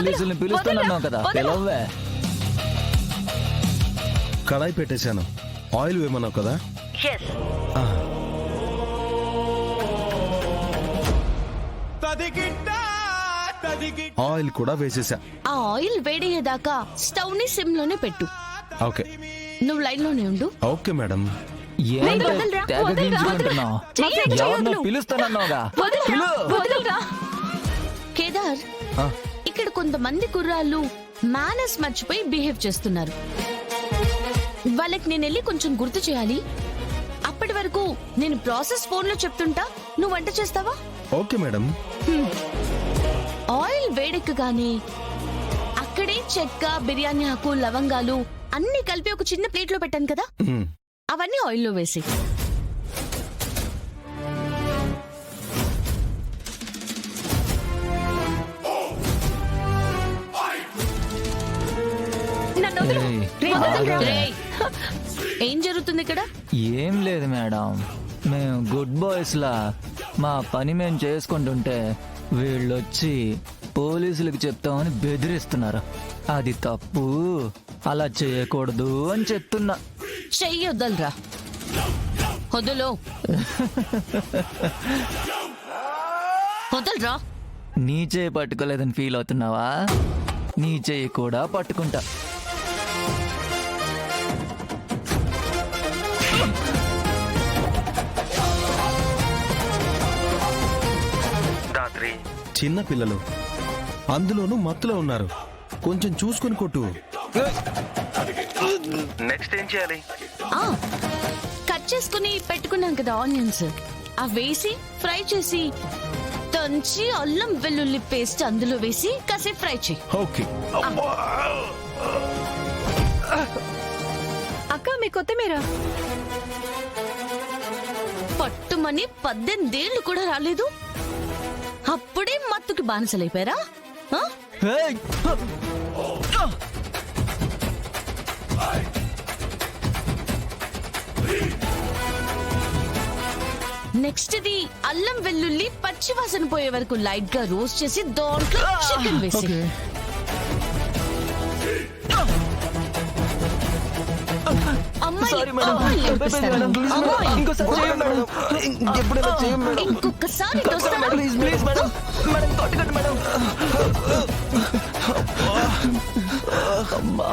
పోలీసుల్ని పిలుస్తున్నావు కదా, పిలవే. కడాయి పెట్టేశాను, ఆయిల్ వేయమన్నావు కదా. ఆ. ఆయిల్ కూడా వేసేసా. ఆ ఆయిల్ వేడయ్యేదాకా స్టవ్ ని సిమ్ లోనే పెట్టు. ఓకే. నువ్వు లైన్ లోనే ఉండు. Okay madam. ఏంటి వదలరా, తెగ వదలరా. గింజుకుంటున్నావు? ఎవరినో పిలుస్తానన్నావుగా, పిలు. కేదార్, ఆ, ఇక్కడ కొంతమంది కుర్రాళ్ళు మేనర్స్ మర్చిపోయి బిహేవ్ చేస్తున్నారు. వాళ్ళకి నేను వెళ్ళి కొంచెం గుర్తు చేయాలి. అప్పటి వరకు నేను ప్రాసెస్ ఫోన్ లో చెప్తుంటా, నువ్వు వంట చేస్తావా? Okay madam. ఆయిల్ వేడెక్కగానే అక్కడే చెక్క, బిర్యానీ ఆకు, లవంగాలు అన్ని కలిపి ఒక చిన్న ప్లేట్ లో పెట్టాను కదా, మ్, అవన్నీ ఆయిల్లో వేసి రేయ్, ఏం జరుగుతుంది ఇక్కడ? ఏం లేదు మేడం, మేము గుడ్ బాయ్స్ లా మా పని మేము చేసుకుంటుంటే వీళ్ళొచ్చి పోలీసులకు చెప్తామని బెదిరిస్తున్నారు. అది తప్పు, అలా చేయకూడదు అని చెప్తున్నా. చెయ్యొద్దలరా, వదులు, వదలరా. నీ చేయి పట్టుకోలేదని ఫీల్ అవుతున్నావా? నీ చేయి కూడా పట్టుకుంటా. చిన్న పిల్లలు, అందులోనూ మత్తులో ఉన్నారు, కొంచెం చూసుకుని కొట్టు. నెక్స్ట్ ఏం చేయాలి? కట్ చేసుకుని పెట్టుకున్నాం కదా ఆనియన్స్, అవి వేసి ఫ్రై చేసి దంచి అల్లం వెల్లుల్లి పేస్ట్ అందులో వేసి కాసేపు ఫ్రై చేయి. ఓకే. అక్క, మీ కొత్తిమీర పట్టుమని 18 ఏళ్లు కూడా రాలేదు, అప్పుడే మత్తుకి బానిసలైపోయారా? ఏయ్! నెక్స్ట్ ఇది అల్లం వెల్లుల్లి పచ్చి వాసన పోయే వరకు లైట్ గా రోస్ట్ చేసి దాంట్లో చికెన్ వేసి సారీ మేడం. ఇంకోసారి చేయండి మేడం. ఎప్పుడైనా చేయండి మేడం. ఇంకొకసారి ప్లీజ్ ప్లీజ్ మేడం. మేడం కొట్టకండి మేడం. అమ్మా.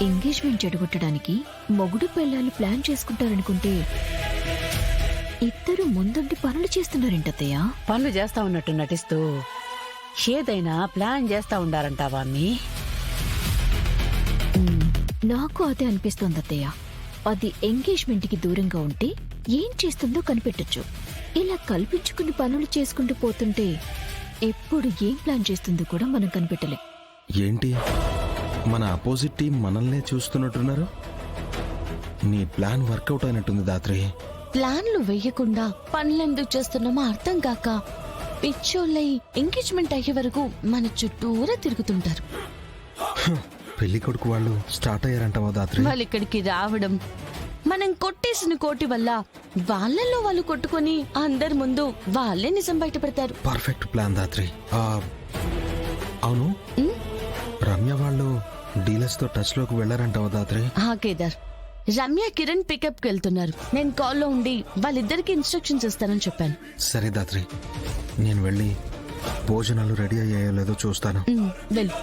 ఎంగేజ్మెంట్ చెడగొట్టడానికి మొగుడు పెళ్ళాలు ప్లాన్ చేసుకుంటారనుకుంటే ఇద్దరు ముందుండి పనులు చేస్తున్నారేంటత్తయ్య? పనులు చేస్తా ఉన్నట్టు నటిస్తూ ఏదైనా ప్లాన్ చేస్తా ఉండారంటావా అమ్మీ? నాకు అదే అనిపిస్తోంది అత్తయ్య. అది ఎంగేజ్మెంట్ కి దూరంగా ఉంటే ఏం చేస్తుందో కనిపెట్టొచ్చు. ఇలా కల్పించుకుని పనులు చేసుకుంటూ పోతుంటే ఎప్పుడు ఏం ప్లాన్ చేస్తుందో కూడా మనం కనిపెట్టలేం. ఏంటి, మన అపోజిట్ టీం మనల్నే చూస్తున్నట్టున్నారు? నీ ప్లాన్ వర్కౌట్ అయినట్టుంది దాత్రి. ప్లాన్లు వేయకుండా పనులెందుకు చేస్తున్నామో అర్థం కాక పిచ్చోళ్ళై ఎంగేజ్మెంట్ అయ్యే వరకు మన చుట్టూరా తిరుగుతుంటారు. పెళ్లి కొడుకు వాళ్ళు స్టార్ట్ అయ్యారంటావా దాత్రి? వాళ్ళు ఇక్కడికి రావడం, మనం కొట్టేసిన కోటి వల్ల వాళ్ళల్లో వాళ్ళు కొట్టుకొని అందరి ముందు వాళ్ళే నిజం బయట పెడతారు. Perfect plan Dhatri. అవును, రమ్య వాళ్ళు డీలర్స్ తో టచ్ లోకి వెళ్లారంటావా దాత్రి? కేదార్, రమ్య కిరణ్ పికప్ కి వెళ్తున్నారు. నేను కాల్లో ఉండి వాళ్ళిద్దరికి ఇన్స్ట్రక్షన్స్ ఇస్తానని చెప్పాను. సరే దాత్రి, నేను వెళ్ళి భోజనాలు రెడీ అయ్యాయో లేదో చూస్తాను. వెళ్ళు.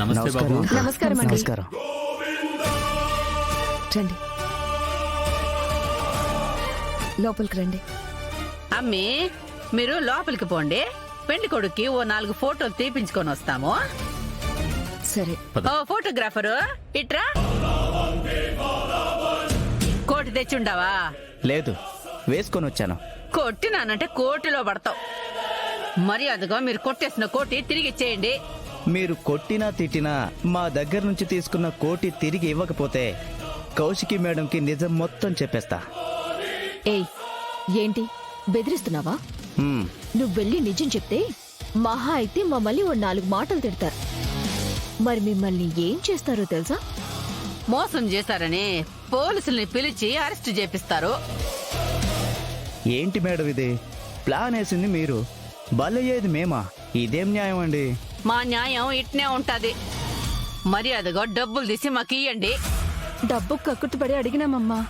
నమస్కారం. నమస్కారం అండి. నమస్కారం. రండి, లోపలికి రండి. అమ్మీ, మీరు లోపలికి పోండి. పెళ్లి కొడుక్కి ఓ 4 ఫోటోలు తీపించుకొని వస్తాము. సరే. ఓ ఫోటోగ్రాఫరు, ఇట్రా. కోటి తెచ్చుండావా? లేదు, వేసుకొని వచ్చాను. కొట్టినానంటే కోటిలో పడతావు. మర్యాదగా మీరు కొట్టేసిన కోటి తిరిగి ఇచ్చేయండి. మీరు కొట్టినా తిట్టినా మా దగ్గర నుంచి తీసుకున్న కోటి తిరిగి ఇవ్వకపోతే కౌశికి మేడంకి నిజం మొత్తం చెప్పేస్తా. ఏయ్, ఏంటి బెదిరిస్తున్నావా? హ్మ్. నువ్వు వెళ్ళి నిజం చెప్తే మహా అయితే మమ్మల్ని ఓ 4 మాటలు తిడతారు. మరి మిమ్మల్ని ఏం చేస్తారో తెలుసా? మోసం చేశారని పోలీసుల్ని పిలిచి అరెస్ట్ చేపిస్తారు. ఏంటి మేడం ఇది? ప్లాన్ వేసింది మీరు, బలయ్యేది మేమా? ఇదేం న్యాయం అండి? మా న్యాయం ఇట్నే ఉంటది. మర్యాదగా డబ్బులు తీసి మాకు ఇయ్యండి. డబ్బు కక్కుర్తిపడి అడిగినామమ్మా.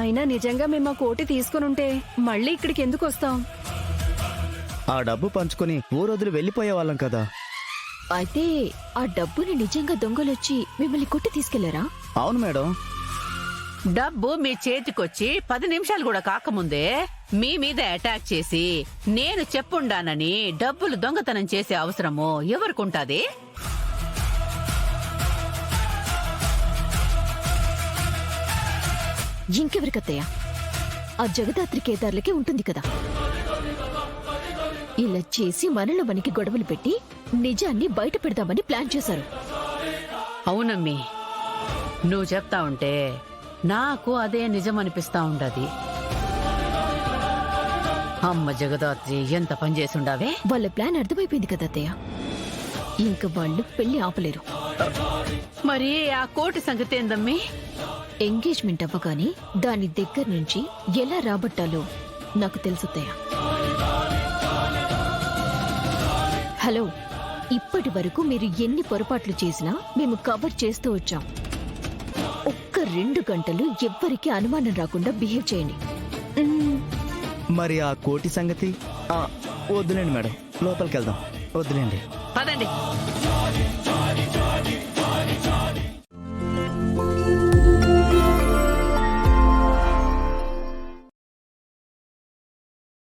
అయినా నిజంగా మేము ఆ కోటి తీసుకునుంటే మళ్ళీ ఇక్కడికి ఎందుకు వస్తాం? ఆ డబ్బు పంచుకొని ఊరొదిలి వెళ్ళిపోయే వాళ్ళం కదా. అయితే ఆ డబ్బుని నిజంగా దొంగలొచ్చి మిమ్మల్ని కొట్టి తీసుకెళ్లారా? అవును మేడం. డబ్బు మీ చేతికొచ్చి 10 నిమిషాలు కూడా కాకముందే మీ మీద అటాక్ చేసి నేను చెప్పుండానని డబ్బులు దొంగతనం చేసే అవసరము ఎవరికుంటాది? ఇంకెవరికత్తయ్య? ఆ జగదాత్రి కేదార్లకే ఉంటుంది కదా. ఇలా చేసి మనలో మనకి గొడవలు పెట్టి నిజాన్ని బయట పెడదామని ప్లాన్ చేశారు. అవునమ్మి, నువ్వు చెప్తా ఉంటే నాకు అదే నిజం అనిపిస్తా ఉండది. అమ్మ జగదాత్రి ఎంత పనిచేసుండావే. వాళ్ళ ప్లాన్ అర్థమైపోయింది కదా అత్తయ్య. ఇంక వాళ్ళు పెళ్లి ఆపలేరు. మరి ఆ కోటి సంగతి ఏందమ్మి? ఎంగేజ్మెంట్ అవ్వగానే దాని దగ్గర నుంచి ఎలా రాబట్టాలో నాకు తెలుసత్తయ్య. హలో, ఇప్పటి వరకు మీరు ఎన్ని పొరపాట్లు చేసినా మేము కవర్ చేస్తూ వచ్చాం. ఒక్క 2 గంటలు ఎవ్వరికీ అనుమానం రాకుండా బిహేవ్ చేయండి. మరి ఆ కోటి సంగతి? వద్దులేండి మేడం, లోపలికి వెళ్దాం. వద్దులేండి. పదండి.